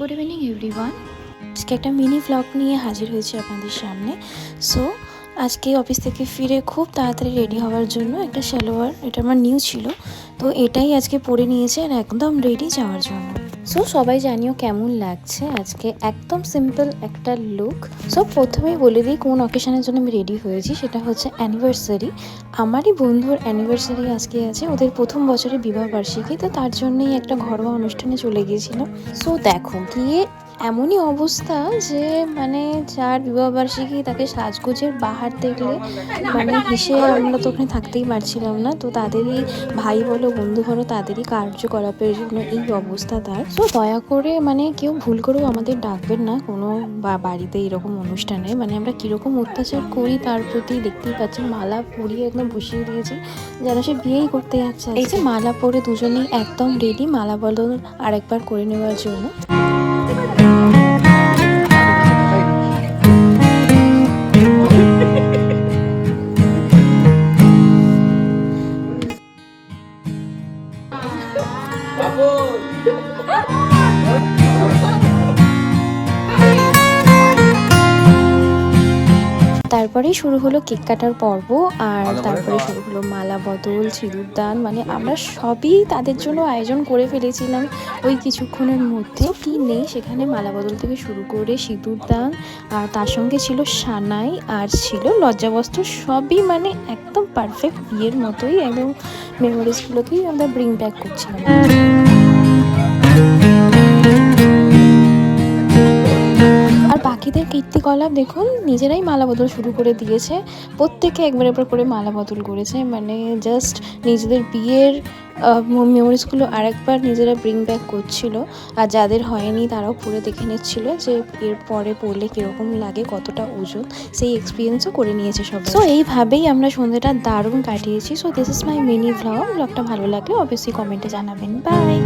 Good evening everyone. আজকে একটা mini vlog নিয়ে হাজির হয়েছি আপনাদের সামনে। সো আজকে অফিস থেকে ফিরে খুব তাড়াতাড়ি রেডি হওয়ার জন্য একটা সালোয়ার, এটা আমার নিউ ছিল, তো এটাই আজকে পরে নিয়েছে আর একদম রেডি যাওয়ার জন্য। সো সবাই জানিও কেমন লাগছে আজকে, একদম সিম্পল একটা লুক। সো প্রথমেই বলে দিই কোন অকেশনের জন্য আমি রেডি হয়েছি, সেটা হচ্ছে অ্যানিভার্সারি। আমারই বন্ধুর অ্যানিভার্সারি আজকে আছে, ওদের প্রথম বছরের বিবাহবার্ষিকী, তো তার জন্যই একটা ঘরোয়া অনুষ্ঠানে চলে গিয়েছিলাম। সো দেখো গিয়ে এমনই অবস্থা যে মানে যার বিবাহবার্ষিকী তাকে সাজগোজের বাহার দেখলে মানে হেসে আমরা তো ওখানে থাকতেই পারছিলাম না। তো তাদেরই ভাই বলো বন্ধু বলো তাদেরই কার্যকলাপের জন্য এই অবস্থা তার। তো দয়া করে মানে কেউ ভুল করেও আমাদের ডাকবেন না কোনো বাড়িতে এরকম অনুষ্ঠানে, মানে আমরা কীরকম অত্যাচার করি তার প্রতি দেখতেই পাচ্ছেন। মালা পরিয়ে একদম বসিয়ে দিয়েছি যেন সে বিয়েই করতে যাচ্ছে। এই যে মালা পরে দুজনেই একদম রেডি মালা বদল আরেকবার করে নেওয়ার জন্য। তারপরেই শুরু হলো কেক কাটার পর্ব, আর তারপরে শুরু হলো মালা বদল, সিঁদুর দান। মানে আমরা সবই তাদের জন্য আয়োজন করে ফেলেছিলাম ওই কিছুক্ষণের মধ্যে। কি নেই সেখানে, মালা বদল থেকে শুরু করে সিঁদুর দান, আর তার সঙ্গে ছিল সানাই, আর ছিল লজ্জাবস্ত্র। সবই মানে একদম পারফেক্ট বিয়ের মতোই, একদম মেমোরিজগুলোকেই আমরা ব্রিং ব্যাক করছিলাম। আর বাকিদের কীর্তিকলাপ দেখুন, নিজেরাই মালা বদল শুরু করে দিয়েছে, প্রত্যেকে একবার একবার করে মালা বদল করেছে। মানে জাস্ট নিজেদের বিয়ের মেমোরিজগুলো আরেকবার নিজেরা ব্রিং ব্যাক করছিল। আর যাদের হয়নি তারাও পরে দেখে নিচ্ছিল যে এর পরে পড়লে কীরকম লাগে, কতটা ওজন, সেই এক্সপিরিয়েন্সও করে নিয়েছে সবাই। সো এইভাবেই আমরা সন্ধ্যাটা দারুণ কাটিয়েছি। So this is my mini ভ্লগটা ভালো লাগলে অবশ্যই কমেন্টে জানাবেন। বাই।